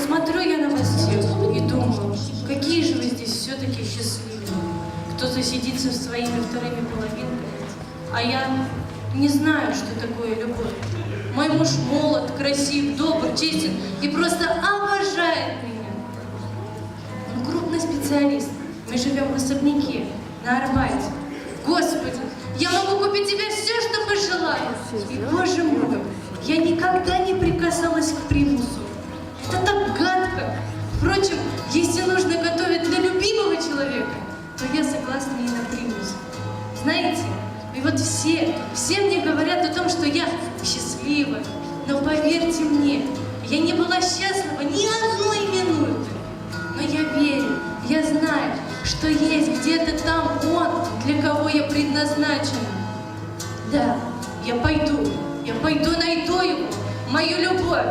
смотрю я на вас всех и думаю, какие же вы здесь все-таки счастливые. Кто-то сидит со своими вторыми половинками, а я не знаю, что такое любовь. Мой муж молод, красив, добр, честен и просто обожает меня. Он крупный специалист. Мы живем в особняке на Арбате. Господи, я могу купить тебе все, что пожелаю. И, боже мой, я никогда не прикасалась к примусу. Это так гадко. Впрочем, если нужно готовить для любимого человека, то я согласна и на примус. Знаете, и вот все мне говорят о том, что я счастлива. Но поверьте мне, я не была счастлива ни одной минуты. Но я верю, я знаю, что есть где-то там он, для кого я предназначена. Да, я пойду найду его, мою любовь.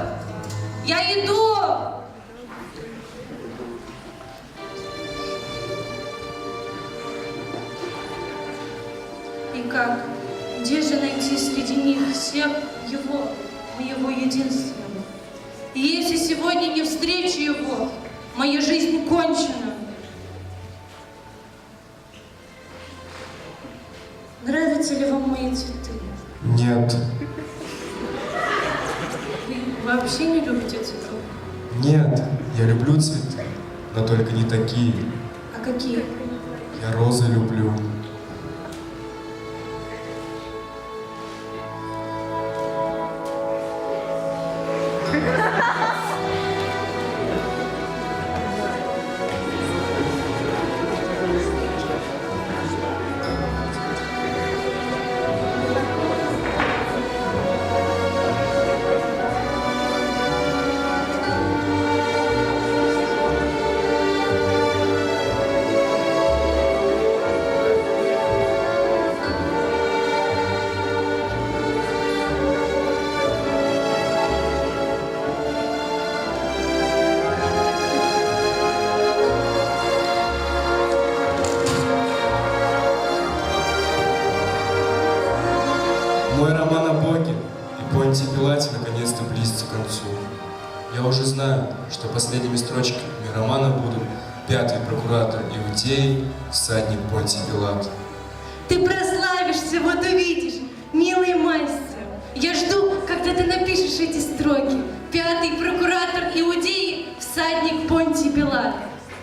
Я иду! И как? Где же найти среди них всех его, моего единственного? И если сегодня не встречу его, моя жизнь кончена. Нравятся ли вам мои цветы? Нет. Вы вообще не любите цветов? Нет, я люблю цветы, но только не такие. А какие? Я розы люблю. Мой роман о Боге и Понтии Пилате наконец-то близится к концу. Я уже знаю, что последними строчками романа будут пятый прокуратор Иудеи, всадник Понтий Пилат. Ты прославишься, вот увидишь, милый мастер. Я жду, когда ты напишешь эти строки. Пятый прокуратор Иудеи, всадник Понтий Пилат.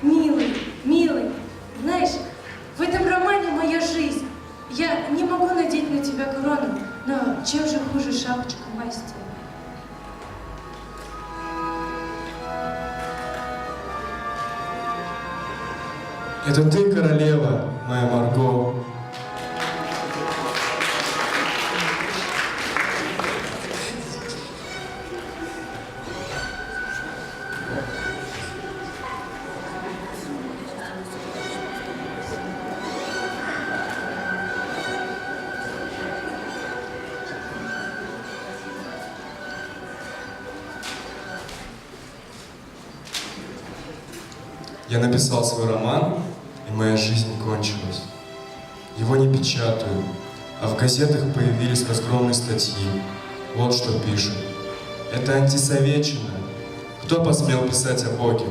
Милый, милый, знаешь, в этом романе моя жизнь. Я не могу надеть на тебя корону, но чем же хуже шапочка мастера? Это ты, королева, моя Марго. Я написал свой роман, и моя жизнь кончилась. Его не печатают, а в газетах появились разгромные статьи. Вот что пишут. Это антисоветчина. Кто посмел писать о Боге?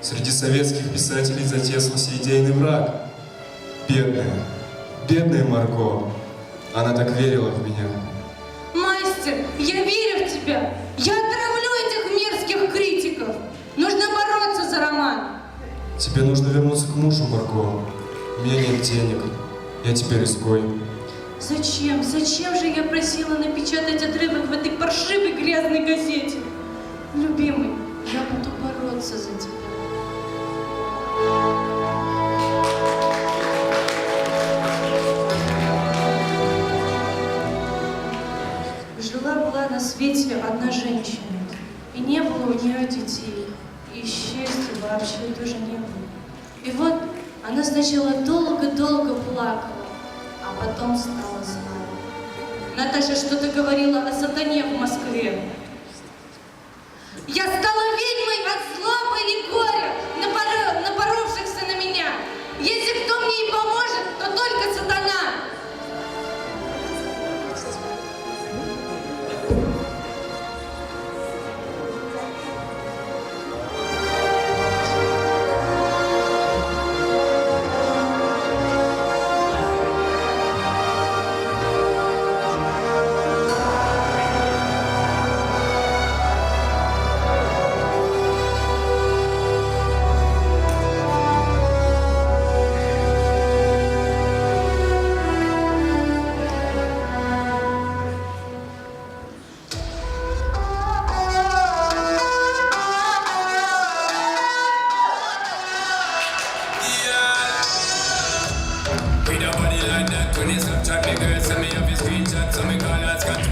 Среди советских писателей затесался идейный враг. Бедная, бедная Марго. Она так верила в меня. Мастер, я верю в тебя. Я отравлю этих мерзких критиков. Нужно бороться за роман. Тебе нужно вернуться к мужу, Марго. У меня нет денег. Я теперь изгой. Зачем? Зачем же я просила напечатать отрывок в этой паршивой грязной газете? Любимый, я буду бороться за тебя. Жила-была на свете одна женщина, и не было у нее детей. И счастья вообще тоже не было. И вот она сначала долго-долго плакала, а потом стала злая. Наташа что-то говорила о сатане в Москве. Я стала ведьмой от злобы и горя, напоровшихся на меня. Если кто мне и поможет, то только сатана.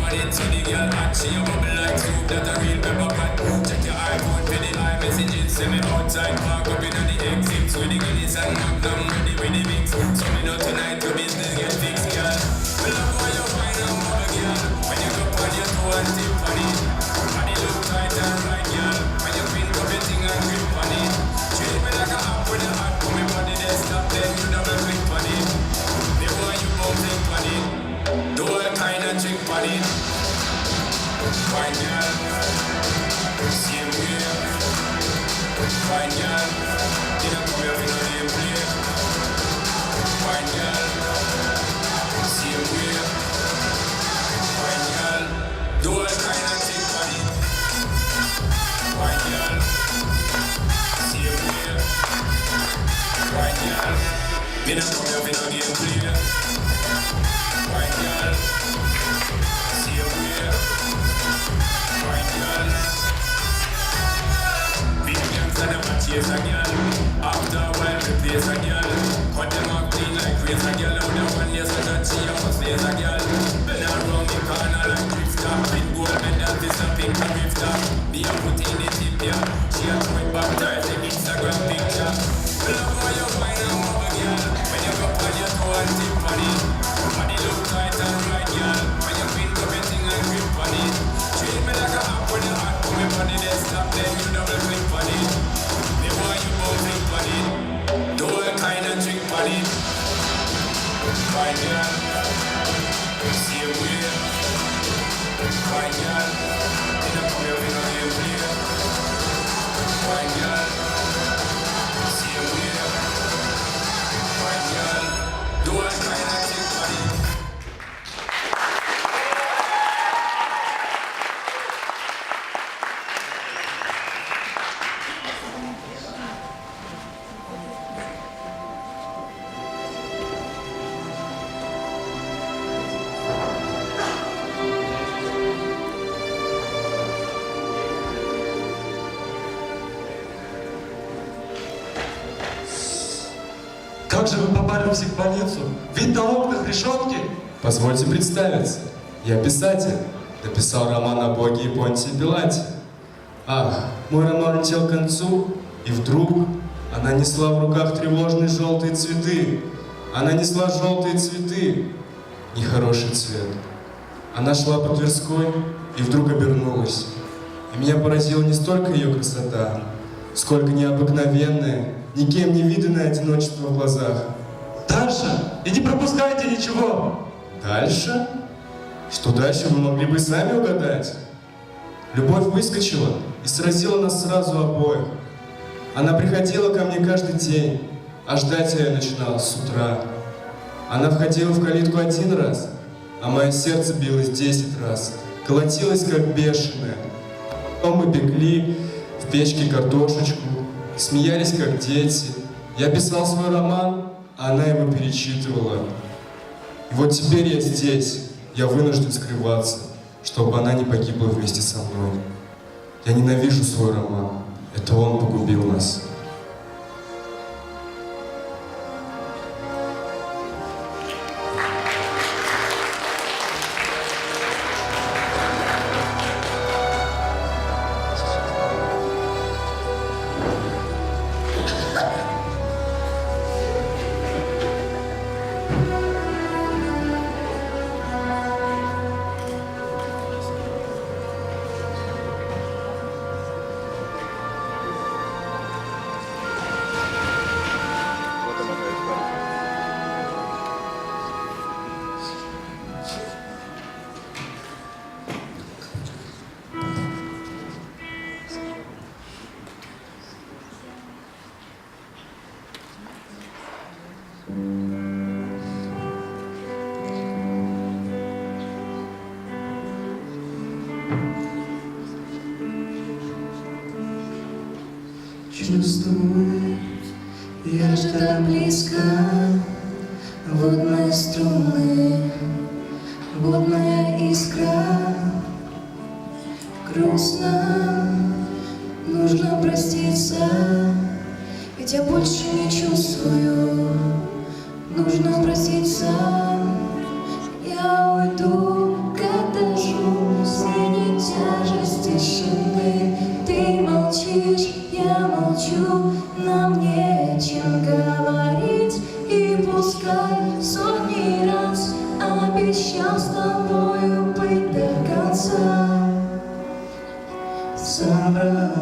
on it. So the girl hot, she a bubble like soup, that a real pepper pot. Check your iPhone for the iMessages, send me outside, park up in the exits with the Guinness and Magnum, ready with the mix. So me know tonight your business get fixed, girl. We love how you wine and bubble, girl. When you go on your toe and tip on it, body look tight and right, girl. When you print up your thing and grip on it, treat me like a app when you hot, put me body there, stop then you double click on it. Before you both click on it, do all kind of trick on it. Fine girl, same way. Fine girl, didn't come here with no name plate. Fine girl, same way. Fine girl, do all kind of trick on it. Fine girl, same way. Fine girl, didn't come here with no game plate. Fine girl, same way. Fine girl, big gangs and never chase a girl. After a while, replace a girl. Cut them up clean like razor girl. Out the one year so that she must raise a girl. Bend around the corner like drifter. With gold medal, this a pink and drifter. Me a put in the tip here. She a throw it back to the Instagram picture. Love how you wine and bubble, girl. When you go on your toe and tip on it, body look tight and right, girl. When you print up your thing and grip on it, treat me like a app when you hot, put me on the desktop, then you double click on it. Before you both click on it, do all kind of trick on it. Fine girl, same way. Fine girl, didn't come here with no game play. Fine girl, same way. Fine girl, do all kind of trick on it. Как же вы попали в психбольницу? Вид на окнах, решетки. Позвольте представиться. Я писатель. Написал роман о Боге и Понтии Пилате. Ах, мой роман летел к концу, и вдруг она несла в руках тревожные желтые цветы. Она несла желтые цветы. Нехороший цвет. Она шла по Тверской и вдруг обернулась. И меня поразила не столько ее красота, сколько необыкновенное, никем не виданное одиночество в глазах. Дальше! И не пропускайте ничего! Дальше? Что дальше, вы могли бы сами угадать. Любовь выскочила и сразила нас сразу обоих. Она приходила ко мне каждый день, а ждать я ее начинала с утра. Она входила в калитку один раз, а мое сердце билось 10 раз, колотилось как бешеное. Потом мы пекли в печке картошечку, смеялись как дети. Я писал свой роман, а она его перечитывала. И вот теперь я здесь, я вынужден скрываться, чтобы она не погибла вместе со мной. Я ненавижу свой роман, это он погубил нас. Чувствую, я же так близко, водные струны, водная искра. Грустно, нужно проститься, ведь я больше не чувствую. Нужно проститься, я уйду, когда жду. тяжесть тишины. Ты молчишь, я молчу, нам нечем говорить. И пускай сотни раз обещал с тобою быть до конца, собрал.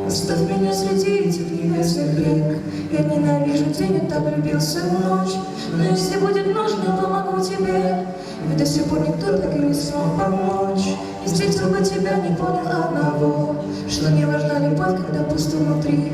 Оставь меня среди этих небесных рек. Я ненавижу день, я так влюбился в ночь. Но если будет нужно, я помогу тебе. Ведь до сих пор никто так и не смог помочь. Не встретил бы тебя, не понял одного, что не важна любовь, когда пусто внутри.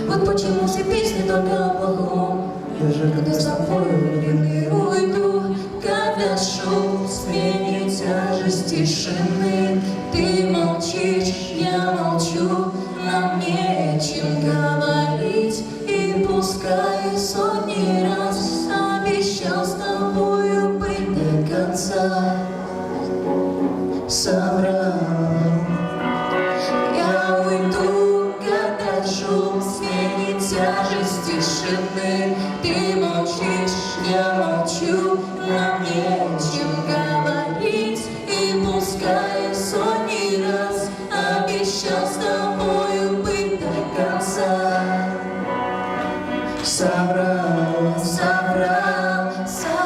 Вот почему все песни только о плохом. Даже когда с тобой влюбленный уйду, когда шум сменит тяжесть тишины. Ты молчишь, я молчу, нам нечем говорить. И пускай сотни раз обещал с тобою быть до конца, собрал. Я уйду, когда шум сменит тяжесть тишины. Ты молчишь, я молчу, нам нечем говорить. И пускай сотни раз обещал с тобою быть до конца, собрал, собрал, собрал.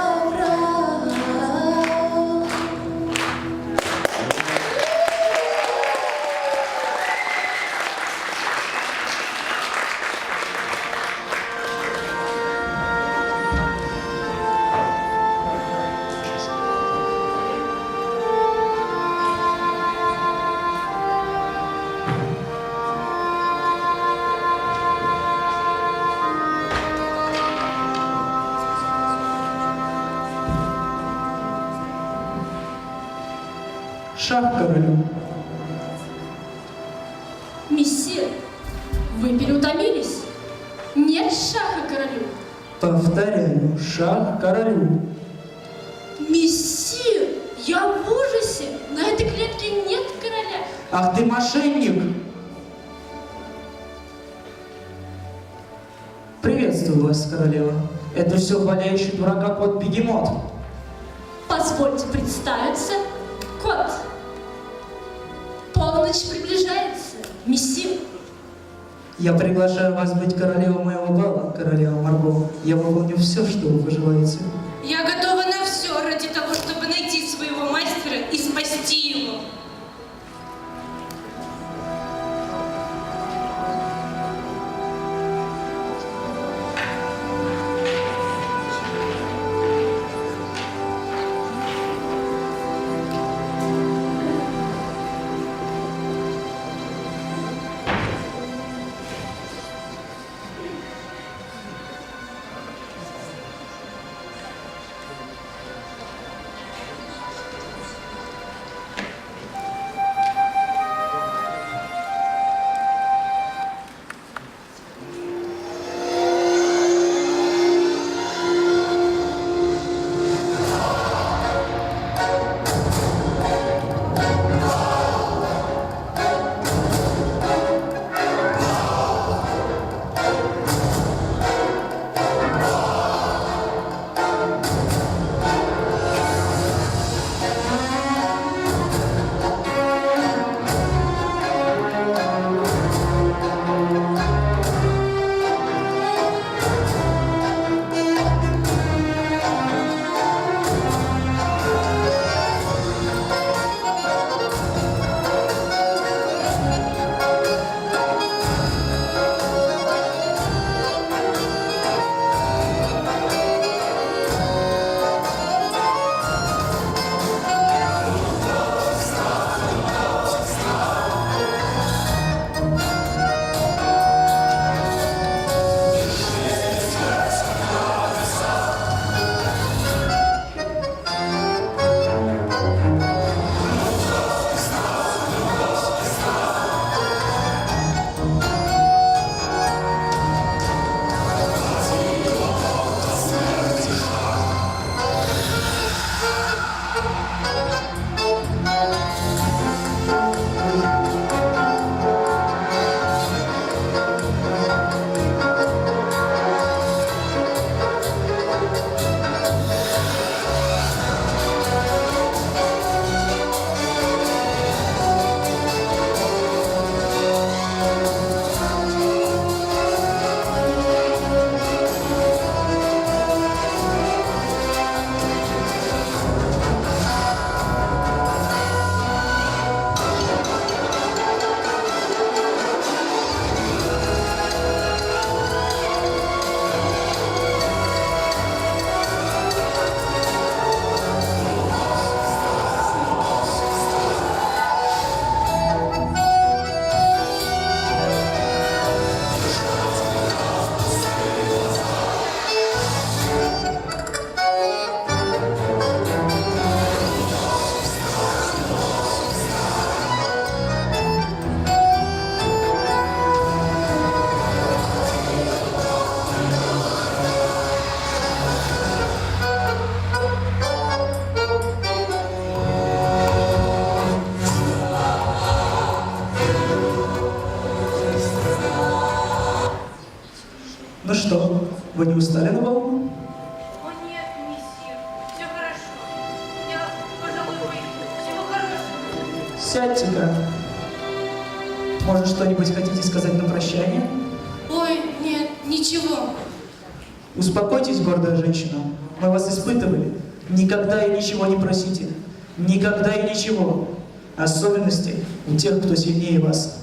Шах королю. Мессир, вы переутомились? Нет шаха королю. Повторяю, шах королю. Мессир, я в ужасе. На этой клетке нет короля. Ах ты мошенник! Приветствую вас, королева. Это все хваляющий дурака кот Бегемот. Позвольте представиться. Кот. Полночь приближается. Мессир. Я приглашаю вас быть королевой моего бала, королева Марго. Я выполню все, что вы пожелаете. Я готова на все ради того, чтобы найти своего мастера и спасти его. что, вы не устали на балу? О нет, месье, все хорошо. Я, пожалуй, выйду. Всего хорошего. Сядьте-ка. Может, что-нибудь хотите сказать на прощание? Ой, нет, ничего. Успокойтесь, гордая женщина. Мы вас испытывали. Никогда и ничего не просите. Никогда и ничего. Особенности у тех, кто сильнее вас.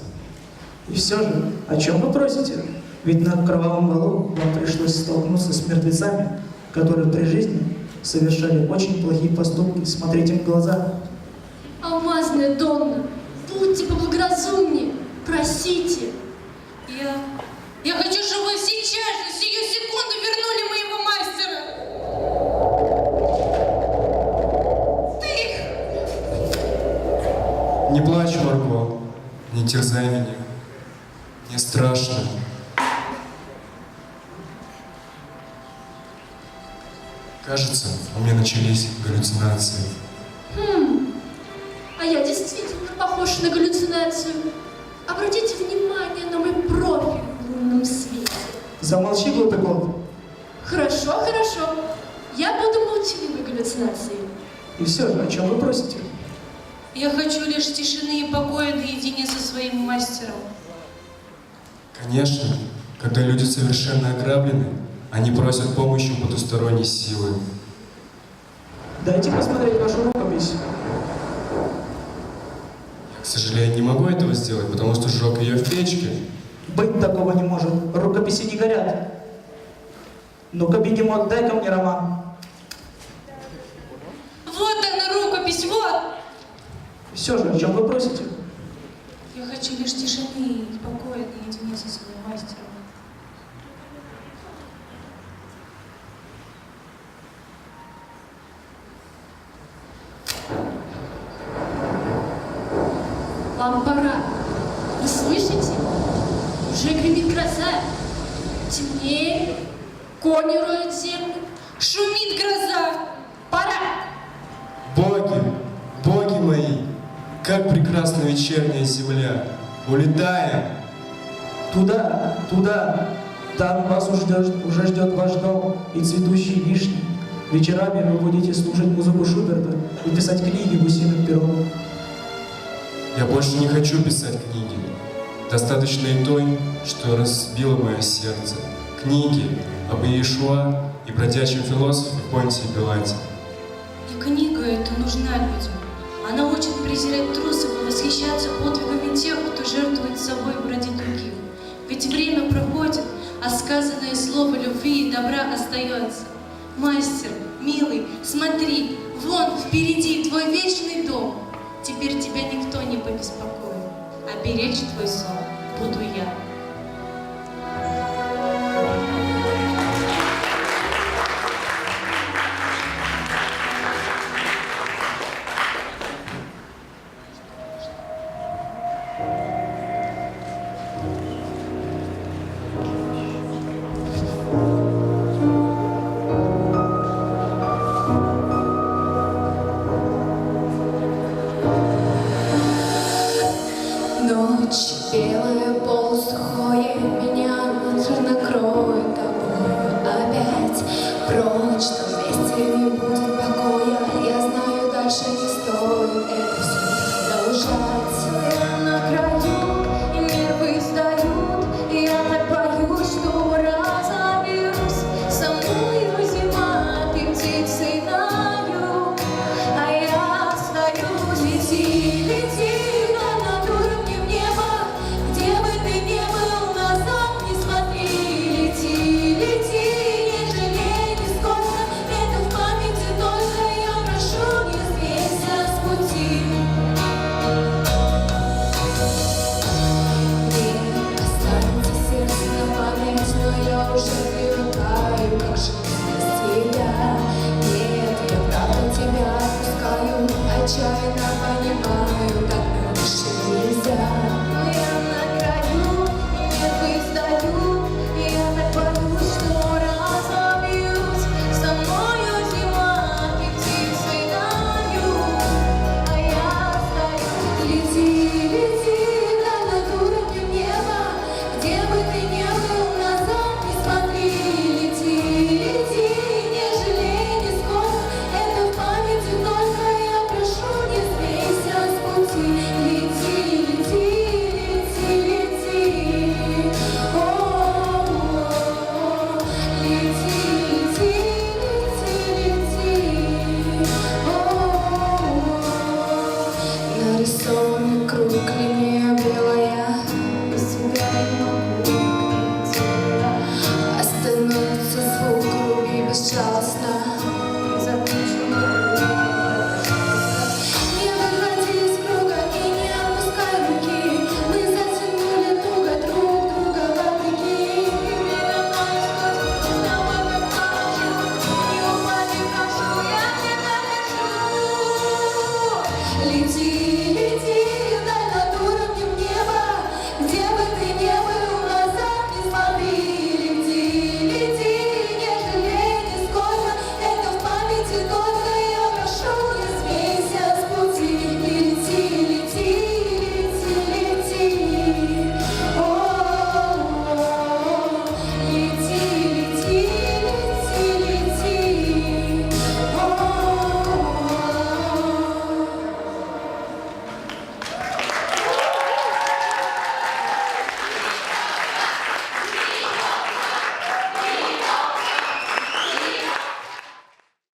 И все же, о чем вы просите? Ведь на кровавом балу вам пришлось столкнуться с мертвецами, которые при жизни совершали очень плохие поступки. Смотрите им в глаза. Алмазная Донна, будьте поблагоразумнее, просите. Я хочу, чтобы вы сейчас же, сию секунду вернули моего мастера. Не плачь, Марго, не терзай меня. Мне страшно. Кажется, у меня начались галлюцинации. А я действительно похожа на галлюцинацию. Обратите внимание на мой профиль в лунном свете. Замолчи, глупый голубь. Хорошо, хорошо. Я буду молчаливой галлюцинацией. И все же, о чем вы просите? Я хочу лишь тишины и покоя наедине со своим мастером. Конечно, когда люди совершенно ограблены, они просят помощи у потусторонней силы. Дайте посмотреть вашу рукопись. Я, к сожалению, не могу этого сделать, потому что сжег ее в печке. Быть такого не может. Рукописи не горят. Ну-ка, бегемот, дай-ка мне роман. Вот она, рукопись, вот! Все же, о чем вы просите? Я хочу лишь тишины и покоя наедине со своим мастером. Вам пора. Вы слышите? Уже гремит гроза. Темнее. Кони роют землю. Шумит гроза! Пора. Боги, боги мои, как прекрасна вечерняя земля. Улетаем. Туда, туда. Там вас уже ждет ваш дом и цветущие вишни. Вечерами вы будете слушать музыку Шуберта и писать книги гусиным пером. Я больше не хочу писать книги. Достаточно и той, что разбило мое сердце. Книги об Иешуа и бродячем философе Понтии Пилате. И книга эта нужна людям. Она учит презирать трусов и восхищаться подвигами тех, кто жертвует собой ради других. Ведь время проходит, а сказанное слово любви и добра остается. Мастер, милый, смотри, вон впереди твой вечный дом. Теперь тебя никто не побеспокоит, а беречь твой сон буду я. Ночь белая, полусухое, меня ночью накроет тобою опять. Прочь, там вместе не будет покоя, я знаю, дальше не стоит это все продолжать.